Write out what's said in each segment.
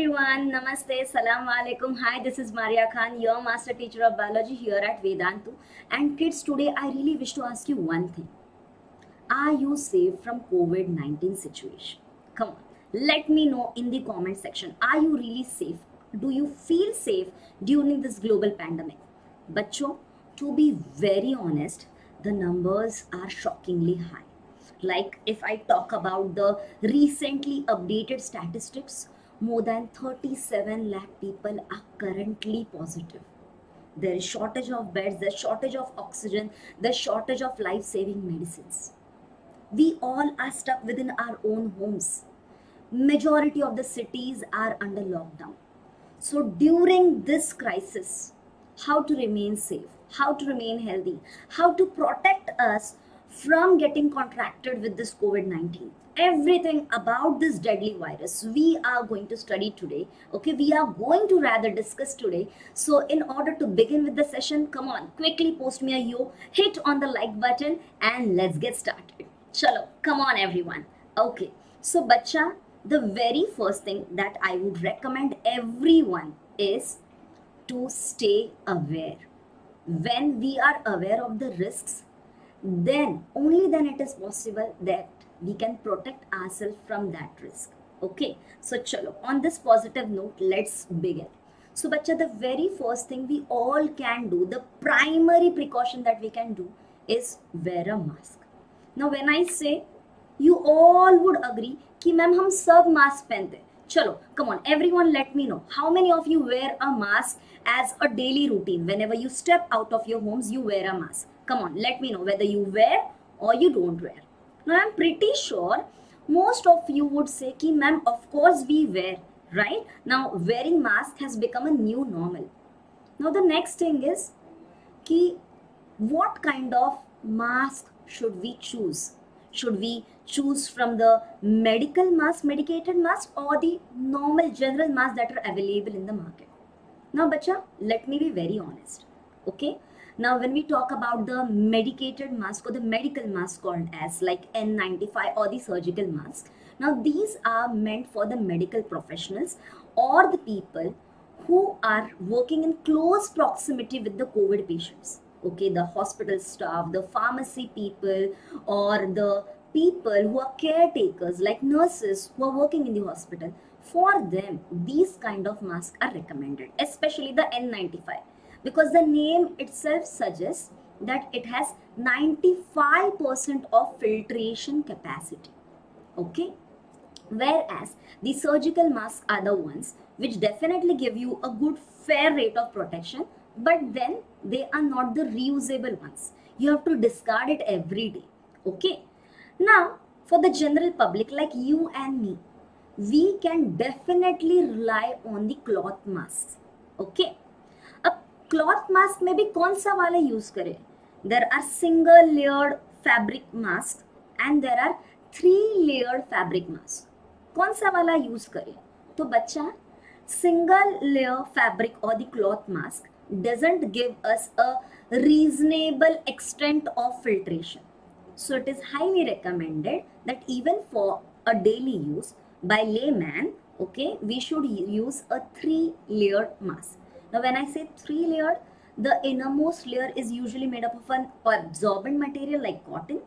everyone, Namaste, Salam Alaikum. Hi, this is Maria Khan, your master teacher of biology here at Vedantu. And kids, today I really wish to ask you one thing. Are you safe from COVID-19 situation? Come on, let me know in the comment section. Are you really safe? Do you feel safe during this global pandemic? Bachcho, to be very honest, the numbers are shockingly high. Like if I talk about the recently updated statistics, more than 37 lakh people are currently positive. There is shortage of beds, there's shortage of oxygen, there's shortage of life-saving medicines. We all are stuck within our own homes. Majority of the cities are under lockdown. So during this crisis, how to remain safe, how to remain healthy, how to protect us from getting contracted with this COVID-19. Everything about this deadly virus we are going to study today. Okay, we are going to rather discuss today. So in order to begin with the session, come on, quickly post me a yo, hit on the like button and let's get started. Chalo, come on everyone. Okay, so bacha, the very first thing that I would recommend everyone is to stay aware. When we are aware of the risks, then only then it is possible that we can protect ourselves from that risk. Okay, so chalo, on this positive note, let's begin. So bacha, the very first thing we all can do, the primary precaution that we can do is wear a mask. Now when I say, you all would agree कि ma'am हम सब mask पहनते हैं. चलो, come on, everyone let me know. How many of you wear a mask as a daily routine? Whenever you step out of your homes, you wear a mask. Come on, let me know whether you wear or you don't wear. Now I'm pretty sure most of you would say कि ma'am, of course we wear, right? Now wearing mask has become a new normal. Now the next thing is कि what kind of mask should we choose? Should we choose from the medical mask, medicated mask, or the normal general masks that are available in the market? Now, bacha, let me be very honest. Okay? Now, when we talk about the medicated mask or the medical mask called as like N95 or the surgical mask, now these are meant for the medical professionals or the people who are working in close proximity with the COVID patients. Okay, the hospital staff, the pharmacy people, or the people who are caretakers like nurses who are working in the hospital. For them, these kind of masks are recommended, especially the N95, because the name itself suggests that it has 95% of filtration capacity. Okay, whereas the surgical masks are the ones which definitely give you a good fair rate of protection, but then they are not the reusable ones. You have to discard it every day. Okay, now for the general public like you and me, we can definitely rely on the cloth masks. Okay, a cloth mask में भी कौन सा वाला use करें? There are single layered fabric masks and there are 3-layered fabric masks. कौन सा वाला use करें? तो बच्चा, single layer fabric or the cloth mask doesn't give us a reasonable extent of filtration. So it is highly recommended that even for a daily use by layman, okay, we should use a 3-layered mask. Now when I say 3-layered, the innermost layer is usually made up of an absorbent material like cotton.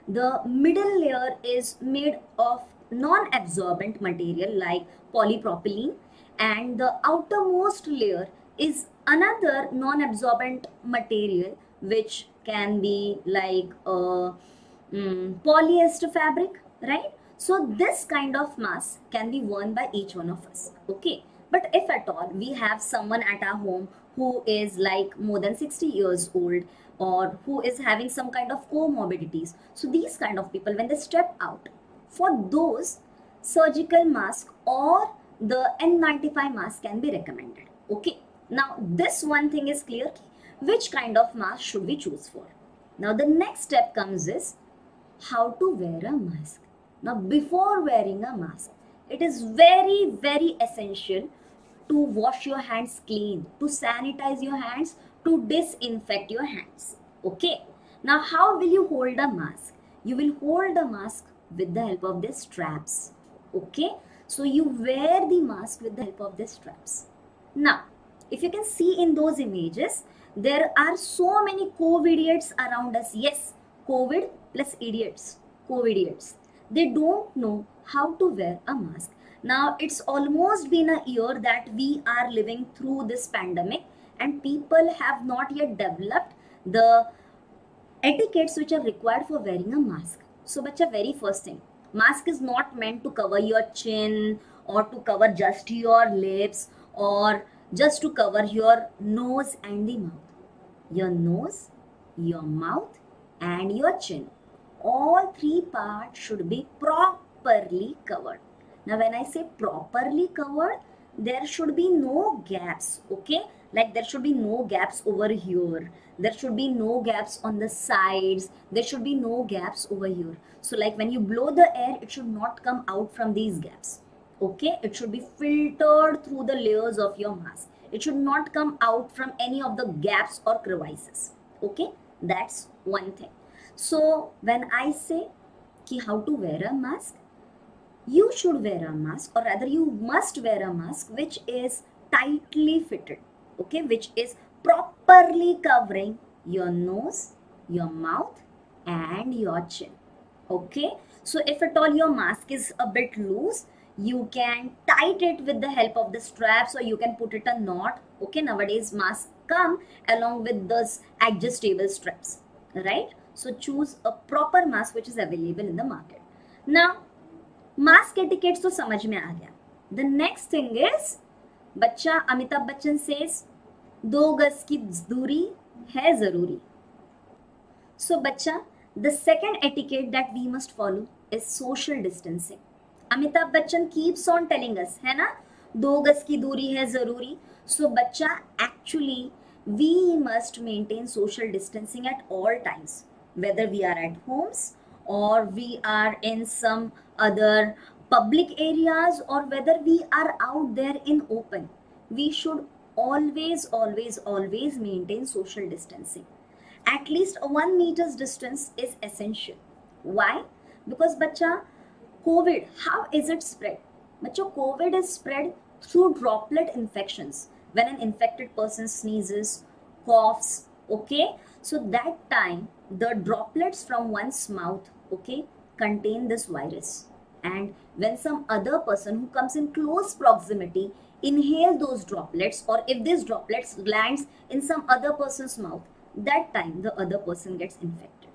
The middle layer is made of non-absorbent material like polypropylene, and the outermost layer is another non-absorbent material which can be like polyester fabric, right? So this kind of mask can be worn by each one of us. Okay, but if at all we have someone at our home who is like more than 60 years old or who is having some kind of comorbidities, so these kind of people, when they step out, for those, surgical mask or the N95 mask can be recommended. Okay, now this one thing is clear, which kind of mask should we choose for. Now the next step comes is how to wear a mask. Now before wearing a mask, it is very essential to wash your hands clean, to sanitize your hands, to disinfect your hands. Okay, now how will you hold a mask? You will hold the mask with the help of the straps. Okay, So you wear the mask with the help of the straps. Now, if you can see in those images, there are so many COVIDiots around us. Yes, COVID plus idiots. COVIDiots. They don't know how to wear a mask. Now, it's almost been a year that we are living through this pandemic, and people have not yet developed the etiquettes which are required for wearing a mask. So, bacha, very first thing, mask is not meant to cover your chin or to cover just your lips or just to cover your nose and the mouth. Your nose, your mouth, and your chin. All three parts should be properly covered. Now, when I say properly covered, there should be no gaps, okay? Like there should be no gaps over here. There should be no gaps on the sides. There should be no gaps over here. So, like when you blow the air, it should not come out from these gaps, okay? It should be filtered through the layers of your mask. It should not come out from any of the gaps or crevices, okay? That's one thing. So when I say ki how to wear a mask, you should wear a mask, or rather you must wear a mask which is tightly fitted, okay, which is properly covering your nose, your mouth, and your chin, okay? So if at all your mask is a bit loose, you can tight it with the help of the straps, or you can put it a knot, okay? Nowadays masks come along with those adjustable straps, right? So choose a proper mask which is available in the market. Now mask etiquettes तो समझ में आ गया. The next thing is, बच्चा, Amitabh Bachchan says 2 गज की दूरी है जरूरी. सो बच्चा, the second etiquette that we must follow is social distancing. Amitabh Bachchan keeps on telling us, है ना, 2 गज की दूरी है जरूरी. सो बच्चा, actually we must maintain social distancing at all times, whether we are at homes or we are in some other public areas, or whether we are out there in open. We should always maintain social distancing. At least a 1 meter's distance is essential. Why? Because bacha, COVID, how is it spread? Bacha, COVID is spread through droplet infections. When an infected person sneezes, coughs, okay, so that time the droplets from one's mouth, okay, contain this virus, and when some other person who comes in close proximity inhale those droplets, or if these droplets lands in some other person's mouth, that time the other person gets infected.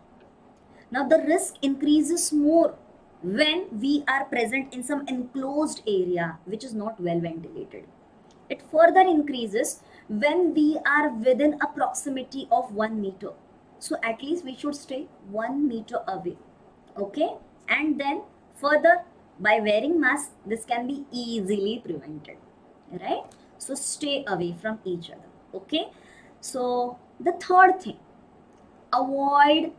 Now the risk increases more when we are present in some enclosed area which is not well ventilated. It further increases when we are within a proximity of 1 meter. So at least we should stay 1 meter away, okay? And then further, by wearing mask, this can be easily prevented, right? So stay away from each other, okay? So the third thing, avoid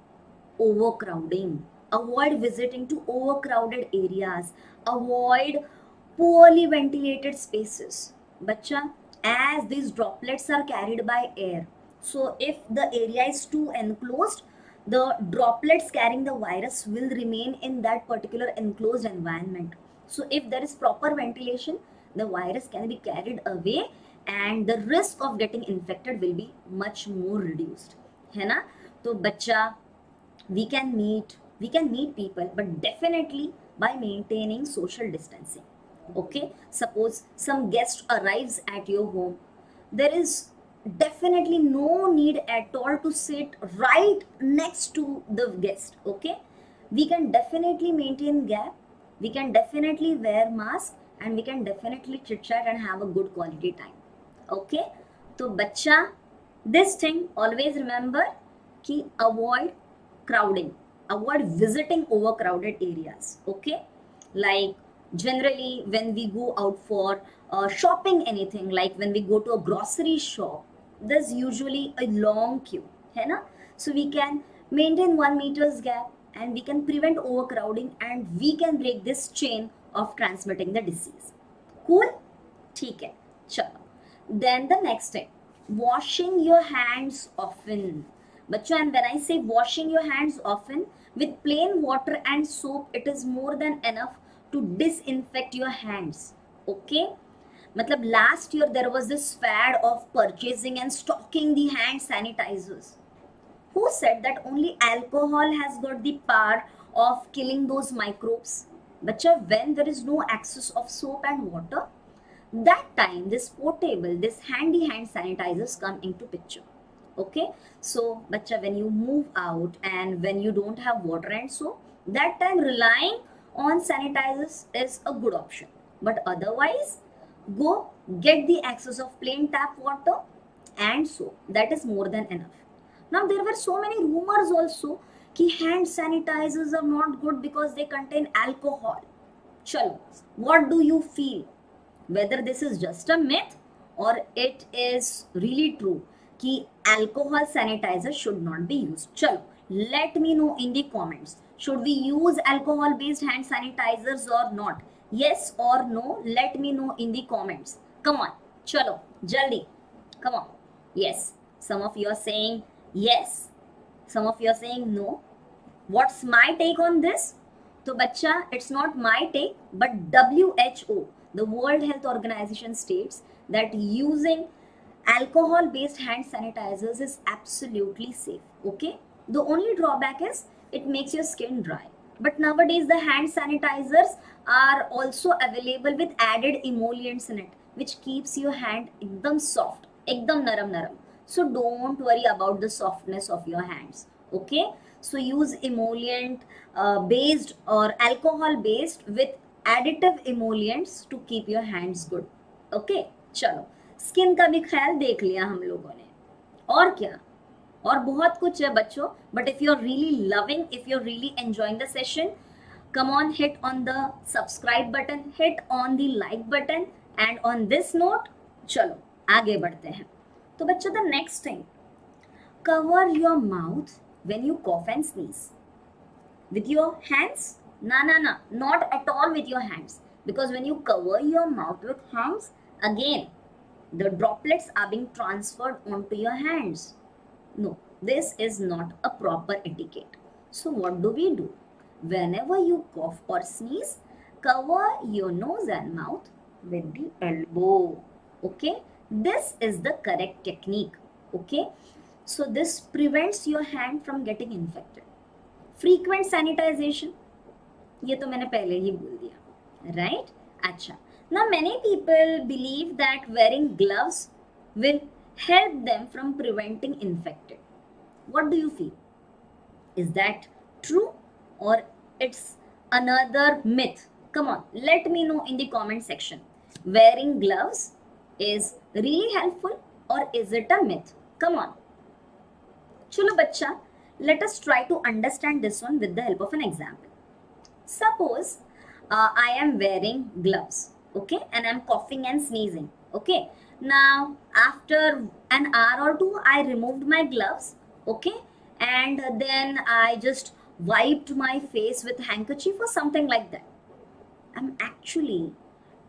overcrowding. Avoid visiting to overcrowded areas. Avoid poorly ventilated spaces. Bacha, as these droplets are carried by air, so if the area is too enclosed, the droplets carrying the virus will remain in that particular enclosed environment. So if there is proper ventilation, the virus can be carried away and the risk of getting infected will be much more reduced, है ना? तो बच्चा, we can meet people, but definitely by maintaining social distancing, okay? Suppose some guest arrives at your home, there is definitely no need at all to sit right next to the guest, okay? We can definitely maintain gap, we can definitely wear mask, and we can definitely chit chat and have a good quality time, okay? So bachcha, this thing always remember ki avoid crowding, avoid visiting overcrowded areas, okay? Like generally when we go out for shopping anything, like when we go to a grocery shop, there's usually a long queue, है ना? So we can maintain 1 meter's gap and we can prevent overcrowding and we can break this chain of transmitting the disease. Cool? ठीक है, चलो. Then the next thing, washing your hands often. Bachcha, and when I say washing your hands often, with plain water and soap, it is more than enough to disinfect your hands. Okay, matlab last year there was this fad of purchasing and stocking the hand sanitizers. Who said that only alcohol has got the power of killing those microbes? Bacha, when there is no access of soap and water, that time this portable, this handy hand sanitizers come into picture. Okay, so bacha, when you move out and when you don't have water and soap, that time relying on sanitizers is a good option. But otherwise, go get the access of plain tap water and soap. That is more than enough. Now there were so many rumors also कि hand sanitizers are not good because they contain alcohol. Chalo, what do you feel? Whether this is just a myth or it is really true कि alcohol sanitizer should not be used. Chalo, let me know in the comments. Should we use alcohol based hand sanitizers or not? Yes or no? Let me know in the comments. Come on, chalo, jaldi. Come on. Yes, some of you are saying yes, some of you are saying no. What's my take on this? So bacha, it's not my take, but WHO, the World Health Organization, states that using alcohol based hand sanitizers is absolutely safe. Okay, the only drawback is it makes your skin dry. But nowadays the hand sanitizers are also available with added emollients in it, which keeps your hand ekdam soft, ekdam naram naram. So don't worry about the softness of your hands. Okay, so use emollient based or alcohol based with additive emollients to keep your hands good. Okay, चलो skin का भी ख्याल देख लिया हम लोगों ने, और क्या, और बहुत कुछ है बच्चों. But if you are really loving, if you are really enjoying the session, come on, hit on the subscribe button, hit on the like button, and on this note, चलो आगे बढ़ते हैं. तो बच्चों, the next thing, cover your mouth when you cough and sneeze with your hands. Na, not at all with your hands, because when you cover your mouth with hands, again the droplets are being transferred onto your hands. No, this is not a proper etiquette. So what do we do? Whenever you cough or sneeze, cover your nose and mouth with the elbow. Okay, this is the correct technique. Okay, so this prevents your hand from getting infected. Frequent sanitization, ये तो मैंने पहले ही बोल दिया, right? अच्छा, now many people believe that wearing gloves will help them from preventing infected. What do you feel? Is that true or it's another myth? Come on, let me know in the comment section. Wearing gloves is really helpful or is it a myth? Come on. Chalo bachcha, let us try to understand this one with the help of an example. Suppose I am wearing gloves, okay, and I'm coughing and sneezing, okay. Now after an hour or two, I removed my gloves, okay, and then I just wiped my face with handkerchief or something like that. I'm actually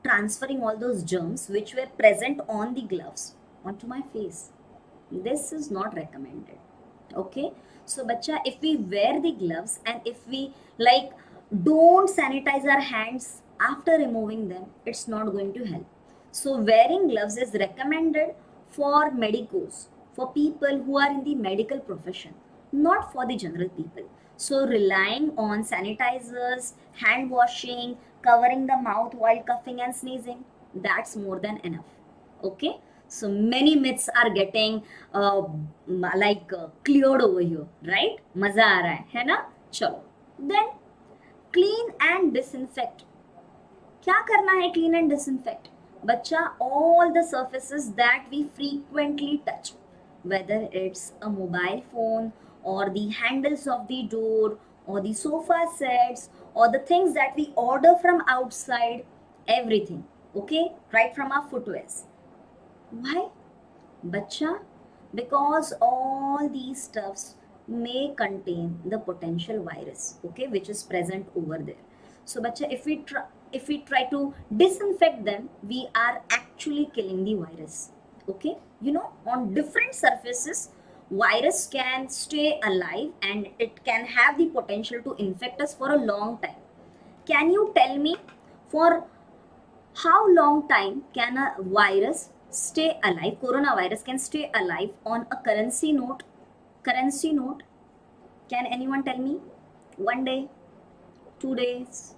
transferring all those germs which were present on the gloves onto my face. This is not recommended. Okay, so bacha, if we wear the gloves and if we like don't sanitize our hands after removing them, it's not going to help. So wearing gloves is recommended for medicos, for people who are in the medical profession, not for the general people. So relying on sanitizers, hand washing, covering the mouth while coughing and sneezing, that's more than enough. Okay, so many myths are getting cleared over here, right? Maza aa raha hai na? Chalo. Then clean and disinfect. क्या करना है clean and disinfect? बच्चा, all the surfaces that we frequently touch, whether it's a mobile phone or the handles of the door or the sofa sets or the things that we order from outside, everything, okay, right from our footwears. Why? Bachcha, because all these stuffs may contain the potential virus, okay, which is present over there. So bachcha, if we try to disinfect them, we are actually killing the virus. Okay, you know, on different surfaces, virus can stay alive and it can have the potential to infect us for a long time. can you tell me for how long time can a virus stay alive, coronavirus can stay alive on a currency note? Currency note, can anyone tell me? 1 day, 2 days,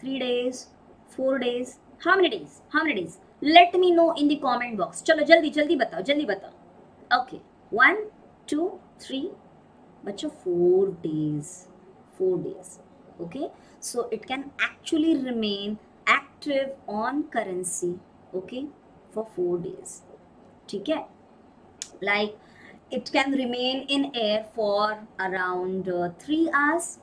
3 days, 4 days, how many days? How many days? Let me know in the comment box. चलो जल्दी जल्दी बताओ, जल्दी बताओ. Okay, 1, 2, 3. बच्चों 4 days. 4 days. Okay, so it can actually remain active on currency. Okay, for 4 days. ठीक है? Like it can remain in air for around 3 hours.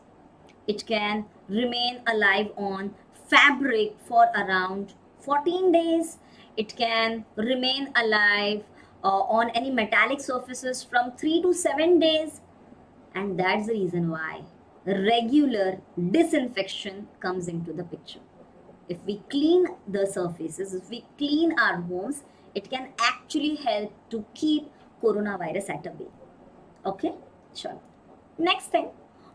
It can remain alive on fabric for around 14 days. It can remain alive on any metallic surfaces from 3 to 7 days. And that's the reason why regular disinfection comes into the picture. If we clean the surfaces, if we clean our homes, it can actually help to keep coronavirus at a bay. Okay, sure. Next thing,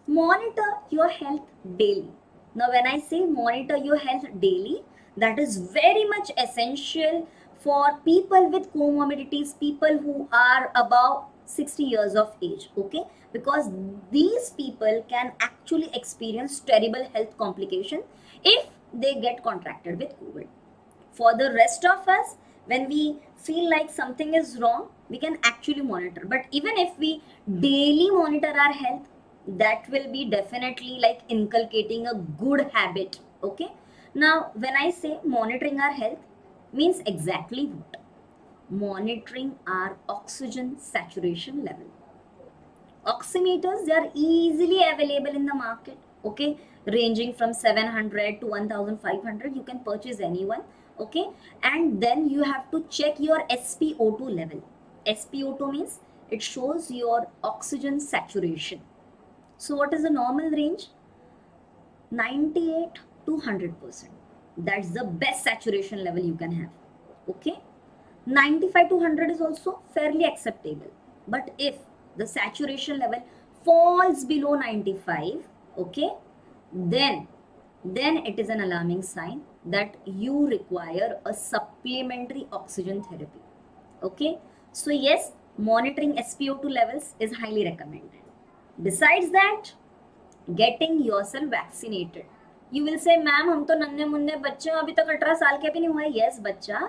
monitor your health daily. Now when I say monitor your health daily, that is very much essential for people with comorbidities, people who are above 60 years of age. Okay, because these people can actually experience terrible health complication if they get contracted with COVID. For the rest of us, when we feel like something is wrong, we can actually monitor. But even if we daily monitor our health, that will be definitely like inculcating a good habit. Okay, now when I say monitoring our health, means exactly what? Monitoring our oxygen saturation level. Oximeters, they are easily available in the market. Okay, ranging from 700 to 1500, you can purchase any one. Okay, and then you have to check your SpO2 level. SpO2 means it shows your oxygen saturation. So what is the normal range? 98 to 100%. That's the best saturation level you can have. Okay, 95 to 100 is also fairly acceptable. But if the saturation level falls below 95, okay, then it is an alarming sign that you require a supplementary oxygen therapy. Okay, so yes, monitoring SpO2 levels is highly recommended. Besides that, getting yourself vaccinated. You will say, ma'am, हम तो नन्हे मुन्ने बच्चे हैं, अभी तक 18 साल के भी नहीं हुए. Yes, बच्चा,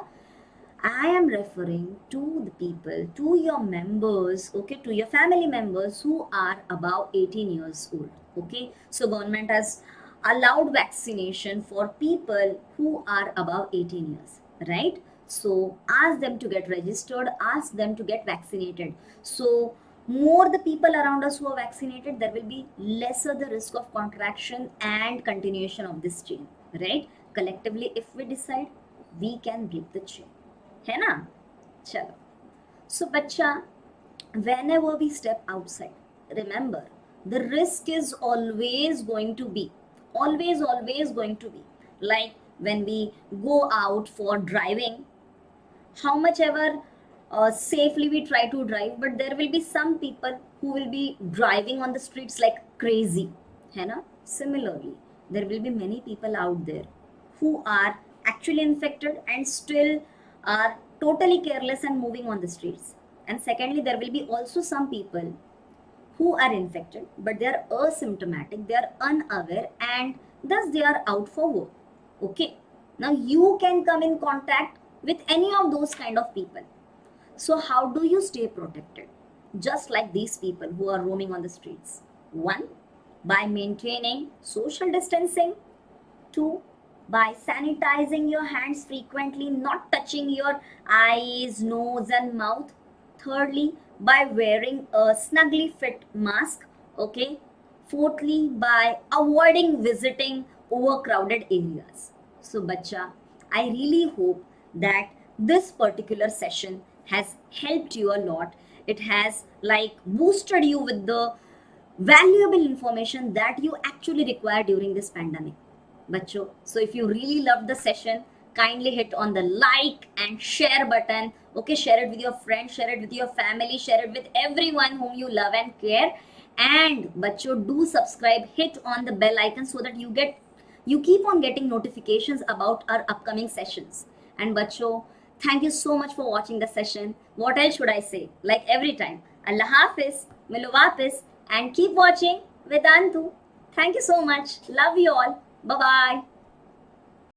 I am referring to the people, to your members, okay, to your family members who are above 18 years old. Okay, so government has allowed vaccination for people who are above 18 years, right? So ask them to get registered, ask them to get vaccinated. So more the people around us who are vaccinated, there will be lesser the risk of contraction and continuation of this chain, right? Collectively, if we decide, we can break the chain. है ना? चलो. So बच्चा, whenever we step outside, remember, the risk is always going to be, always going to be. Like when we go out for driving, how much ever safely we try to drive, but there will be some people who will be driving on the streets like crazy, है ना? Similarly, there will be many people out there who are actually infected and still are totally careless and moving on the streets. And secondly, there will be also some people who are infected, but they are asymptomatic, they are unaware, and thus they are out for work. Okay, now you can come in contact with any of those kind of people. So how do you stay protected? Just like these people who are roaming on the streets. 1, by maintaining social distancing. 2, by sanitizing your hands frequently, not touching your eyes, nose and mouth. Thirdly, by wearing a snugly fit mask. Okay. Fourthly, by avoiding visiting overcrowded areas. So bacha, I really hope that this particular session has helped you a lot. It has like boosted you with the valuable information that you actually require during this pandemic. Bacho, so if you really loved the session, kindly hit on the like and share button. Okay, share it with your friends, share it with your family, share it with everyone whom you love and care. And bacho, do subscribe, hit on the bell icon so that you get You keep on getting notifications about our upcoming sessions. And बच्चों, thank you so much for watching the session. What else should I say? Like every time, Allah Hafiz, Milu Wapis, and keep watching Vedantu. Thank you so much. Love you all. Bye bye.